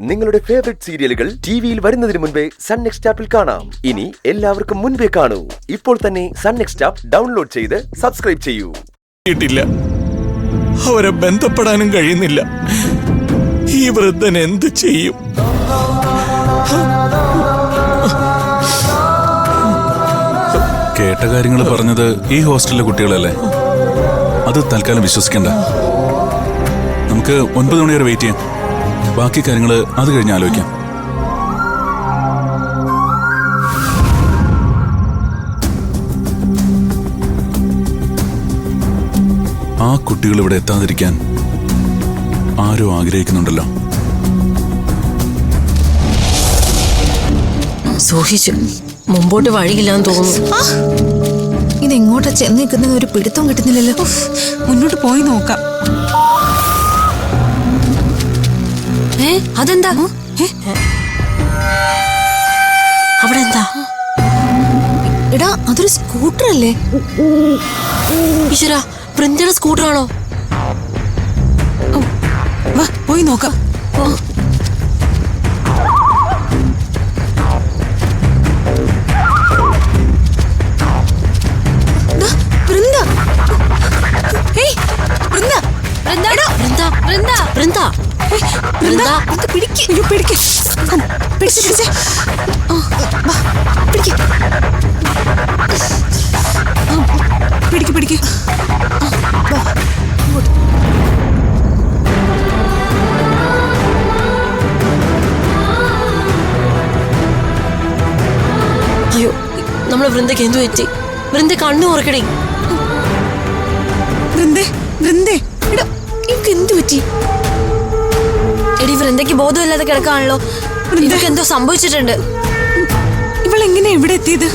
നിങ്ങളുടെ ഫേവറേറ്റ് സീരിയലുകൾ ടിവിയിൽ വരുന്നതിന് മുൻപേ സൺ നെക്സ്റ്റ് ആപ്പിൽ കാണാം. ഇനി എല്ലാവർക്കും മുൻപേ കാണൂ. ഇപ്പോൾ തന്നെ സൺ നെക്സ്റ്റ് ആപ്പ് ഡൗൺലോഡ് ചെയ്ത് സബ്സ്ക്രൈബ് ചെയ്യൂ. അവരെ ബന്ധപ്പെടാനും കഴിയുന്നില്ല. ഈ വൃദ്ധൻ എന്ത് ചെയ്യും? കേട്ട കാര്യങ്ങൾ പറഞ്ഞത് ഈ ഹോസ്റ്റലിലെ കുട്ടികളല്ലേ? അത് തൽക്കാലം വിശ്വസിക്കണ്ട. നമുക്ക് 9 മണി വരെ വെയിറ്റ് ചെയ്യാം. ബാക്കി കാര്യങ്ങൾ അത് കഴിഞ്ഞ് ആലോചിക്കാം. ആ കുട്ടികൾ ഇവിടെ എത്താതിരിക്കാൻ ആരോ ആഗ്രഹിക്കുന്നുണ്ടല്ലോ. സൂക്ഷിച്ചു, മുമ്പോട്ട് വഴിയില്ലാന്ന് തോന്നുന്നു. ഇതെങ്ങോട്ടാ ചെന്ന് നിൽക്കുന്നത് ഒരു പിടുത്തം കിട്ടുന്നില്ലല്ലോ. മുന്നോട്ട് പോയി നോക്കാം. അതെന്താ അവിടെ? എന്താ? എടാ, അതൊരു സ്കൂട്ടർ അല്ലേ? ഈശ്വര, വൃന്ദയുടെ സ്കൂട്ടറാണോ? വാ പോയി നോക്കാം. അയ്യോ, നമ്മളെ വൃന്ദക്ക് എന്തു പറ്റി? വൃന്ദ കണ്ണു ഉറക്കണേ. എന്തു പറ്റി? എടി, വൃന്ദയ്ക്ക് ബോധമില്ലാതെ കിടക്കാണല്ലോ. ഇവർക്ക് എന്തോ സംഭവിച്ചിട്ടുണ്ട്. ഇവളെങ്ങനെ ഇവിടെ എത്തിയത്?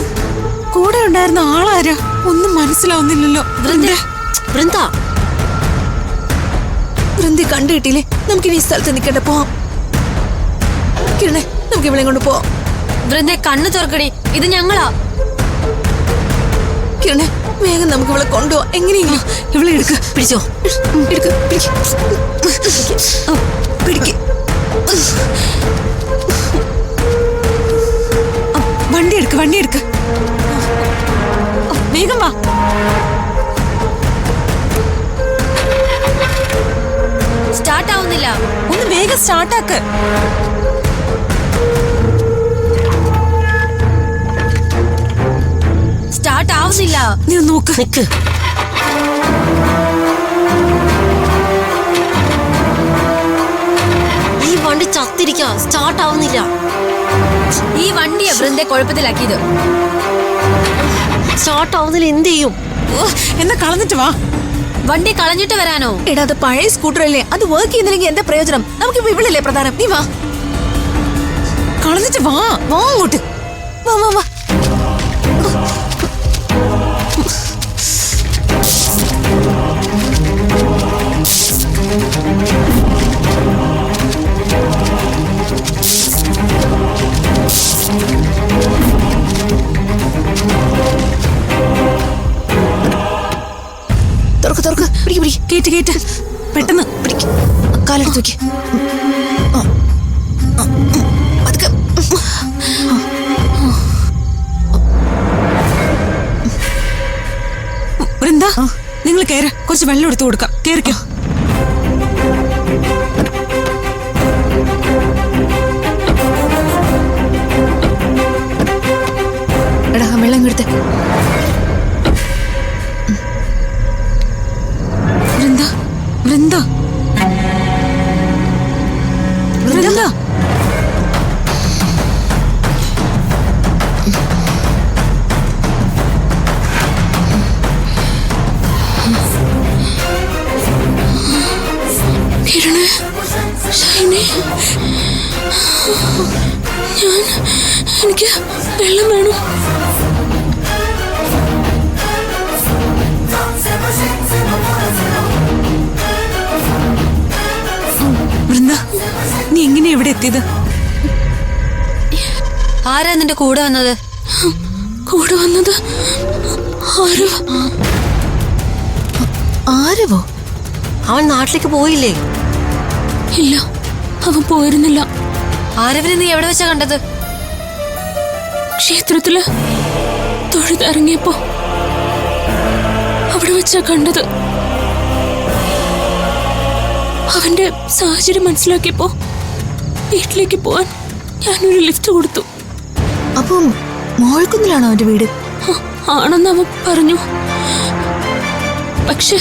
കൂടെ ഉണ്ടായിരുന്ന ആളാരാ? ഒന്നും മനസ്സിലാവുന്നില്ലല്ലോ. വൃന്ദ കണ്ടു കിട്ടിയില്ലേ? നമുക്കിനി ഈ സ്ഥലത്ത് നിൽക്കട്ടെ, പോവാം. കിരണേ, നമുക്ക് ഇവളെ കൊണ്ട് പോവാം. വൃന്ദ കണ്ണു തുറക്കടി, ഇത് ഞങ്ങളാ. കിരണേ, വേഗം നമുക്ക് ഇവളെ കൊണ്ടുപോവാം. എങ്ങനെയെങ്കിലും ഇവളെ എടുക്ക. പിടിച്ചോ, എടുക്ക, പിടിക്ക്. വണ്ടി എടുക്ക. വേഗം വാ. സ്റ്റാർട്ട് ആവുന്നില്ല. ഒന്ന് വേഗം സ്റ്റാർട്ടാക്ക്. സ്റ്റാർട്ട് ആവുന്നില്ല. നീ നോക്ക്. നിക്ക്. ഈ വണ്ടി ചത്തിരിക്കാ. സ്റ്റാർട്ട് ആവുന്നില്ല. ഈ വണ്ടിയാ വൃന്ദയെ കുഴപ്പത്തിലാക്കിയത്. സ്റ്റാർട്ട് ആവുന്നില്ല. എന്ത് ചെയ്യും? എന്നാ കളഞ്ഞിട്ട് വാ. വണ്ടി കളഞ്ഞിട്ട് വരാനോ? എടാ, അത് പഴയ സ്കൂട്ടർ അല്ലേ? അത് വർക്ക് ചെയ്യുന്നില്ലെങ്കിൽ എന്താ പ്രയോജനം? നമുക്കിപ്പോ ഇവിടല്ലേ പ്രധാനം. നീ വാ, കളഞ്ഞിട്ട് വാ. വാ അങ്ങോട്ട്. വാ വാ വാ. തുറക്ക്. പിടിക്ക്. കേറ്റ്. പെട്ടെന്ന് പിടിക്ക്. കാലെടുത്ത് വെക്ക്. അതൊക്കെ വൃന്ദ, നിങ്ങൾ കയറ്. കുറച്ച് വെള്ളം എടുത്തു കൊടുക്കാം. കേറിക്കോ. എടാ, വെള്ളം കൊടുത്തേ. വൃന്ദ. കിരണേ, ഷൈനി, എനിക്ക് വെള്ളം വേണം. വൃന്ദ, നീ എങ്ങനെ ഇവിടെ എത്തിയത്? ആരാ നിന്റെ കൂടെ വന്നത്? ആരവോ? അവൻ നാട്ടിലേക്ക് പോയില്ലേ? ഇല്ല, അവൻ പോയിരുന്നില്ല. ആരവനെ നീ എവിടെ വെച്ചാ കണ്ടത്? ക്ഷേത്രത്തില് തൊഴുതിറങ്ങിയപ്പോ അവിടെ വെച്ചാ കണ്ടത്. അവന്റെ സാഹചര്യം മനസ്സിലാക്കിയപ്പോ വീട്ടിലേക്ക് പോവാൻ ഞാനൊരു ലിഫ്റ്റ് കൊടുത്തു. അപ്പം മോൾക്കുന്നിലാണോ അവന്റെ വീട്? ആണെന്ന് അവൻ പറഞ്ഞു. പക്ഷെ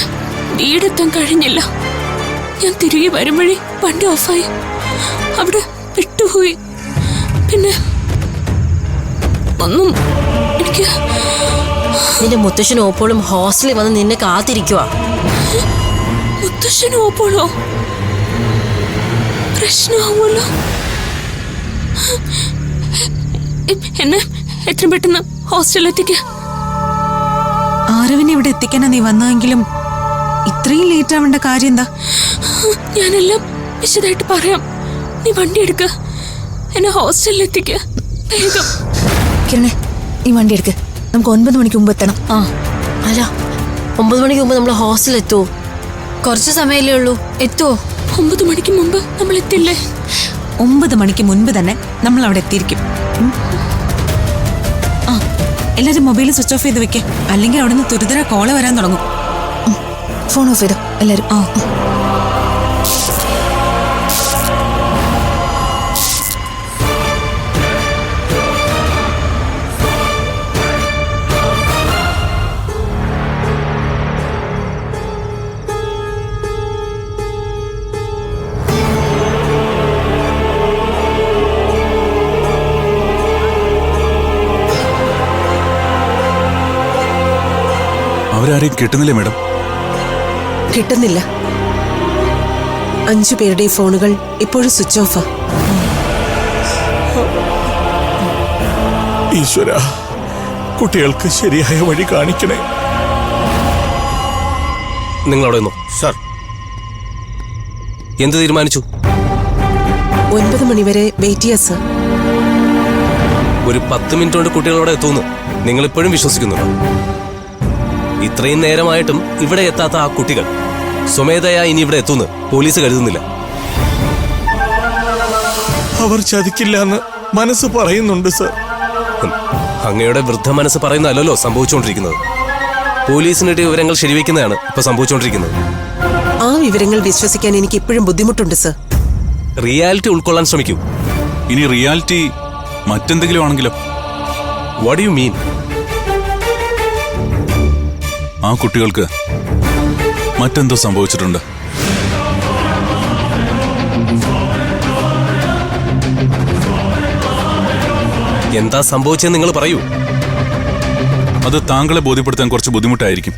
വീടെത്താൻ കഴിഞ്ഞില്ല. ഞാൻ തിരികെ വരും വഴി വണ്ടി ഓഫായി അവിടെ വിട്ടുപോയി. പിന്നെ ഒന്നും എനിക്ക്. നിന്റെ മുത്തശ്ശനും ഓപ്പോളും ഹോസ്റ്റലിൽ വന്ന് നിന്നെ കാത്തിരിക്കുവാ. മുത്തശ്ശനും ഓപ്പോളോ? പ്രശ്നമാവുമല്ലോ. എന്നെ എത്രയും പെട്ടെന്ന് ഹോസ്റ്റലിലെത്തിക്ക. ആരവിനെ ഇവിടെ എത്തിക്കാനാ നീ വന്നെങ്കിലും ഇത്രയും ലേറ്റ് ആവേണ്ട കാര്യം എന്താ? ഞാനെല്ലാം വിശദമായിട്ട് പറയാം. നീ വണ്ടി എടുക്ക, എന്നെ ഹോസ്റ്റലിലെത്തിക്ക വേഗം. കിരണേ, നീ വണ്ടി എടുക്ക്. നമുക്ക് 9 മണിക്ക് മുമ്പ് എത്തണം. ആ അല്ല, 9 മണിക്ക് മുമ്പ് നമ്മൾ ഹോസ്റ്റലിൽ എത്തുവോ? കുറച്ച് സമയമല്ലേ ഉള്ളൂ, എത്തുവോ? 9 മണിക്ക് മുമ്പ് നമ്മൾ എത്തില്ലേ? 9 മണിക്ക് മുൻപ് തന്നെ നമ്മൾ അവിടെ എത്തിയിരിക്കും. ആ, എല്ലാരും മൊബൈൽ സ്വിച്ച് ഓഫ് ചെയ്ത് വെക്കേ, അല്ലെങ്കിൽ അവിടെ നിന്ന് തുരിതര കോള് വരാൻ തുടങ്ങും. ഫോൺ ഓഫ് ചെയ്തോ എല്ലാരും. ആ, അവരാരെയും കിട്ടുന്നില്ലേ മാഡം? കിട്ടുന്നില്ല. 5 പേരുടെ ഫോണുകൾ ഇപ്പോഴും സ്വിച്ച് ഓഫാ. ഈശ്വര, കുട്ടികൾക്ക് ശരിയായ വഴി കാണിക്കണേ. നിങ്ങളവിടെ നിന്നോ. സർ, എന്ത് തീരുമാനിച്ചു? 9 മണിവരെ വെയിറ്റ് ചെയ്യാ സർ. ഒരു 10 മിനിറ്റ് കൊണ്ട് കുട്ടികളോടെ എത്തുമെന്ന് നിങ്ങൾ ഇപ്പോഴും വിശ്വസിക്കുന്നുണ്ടോ? ഇത്രയും നേരമായിട്ടും ഇവിടെ എത്താത്ത ആ കുട്ടികൾ സ്വമേധയാ ഇനി ഇവിടെ എത്തുമെന്ന് പോലീസ് കരുതുന്നില്ല. അവർ ചതിക്കില്ല എന്ന് മനസ്സ് പറയുന്നുണ്ട് സർ. അങ്ങയുടെ വൃദ്ധ മനസ്സ് പറയുന്നതല്ലോ സംഭവിച്ചുകൊണ്ടിരിക്കുന്നത്. പോലീസിന് കിട്ടിയ വിവരങ്ങൾ ശരിവെക്കുന്നതാണ് ഇപ്പൊ സംഭവിച്ചുകൊണ്ടിരിക്കുന്നത്. ആ വിവരങ്ങൾ വിശ്വസിക്കാൻ എനിക്ക് ഇപ്പോഴും ബുദ്ധിമുട്ടുണ്ട് സർ. റിയാലിറ്റി ഉൾക്കൊള്ളാൻ ശ്രമിക്കൂ. ഇനി റിയാലിറ്റി മറ്റെന്തെങ്കിലും ആണെങ്കിലോ? What do you mean? ആ കുട്ടികൾക്ക് മറ്റെന്തോ സംഭവിച്ചിട്ടുണ്ട്. എന്താ സംഭവിച്ചെന്ന് നിങ്ങൾ പറയൂ. അത് താങ്കളെ ബോധ്യപ്പെടുത്താൻ കുറച്ച് ബുദ്ധിമുട്ടായിരിക്കും.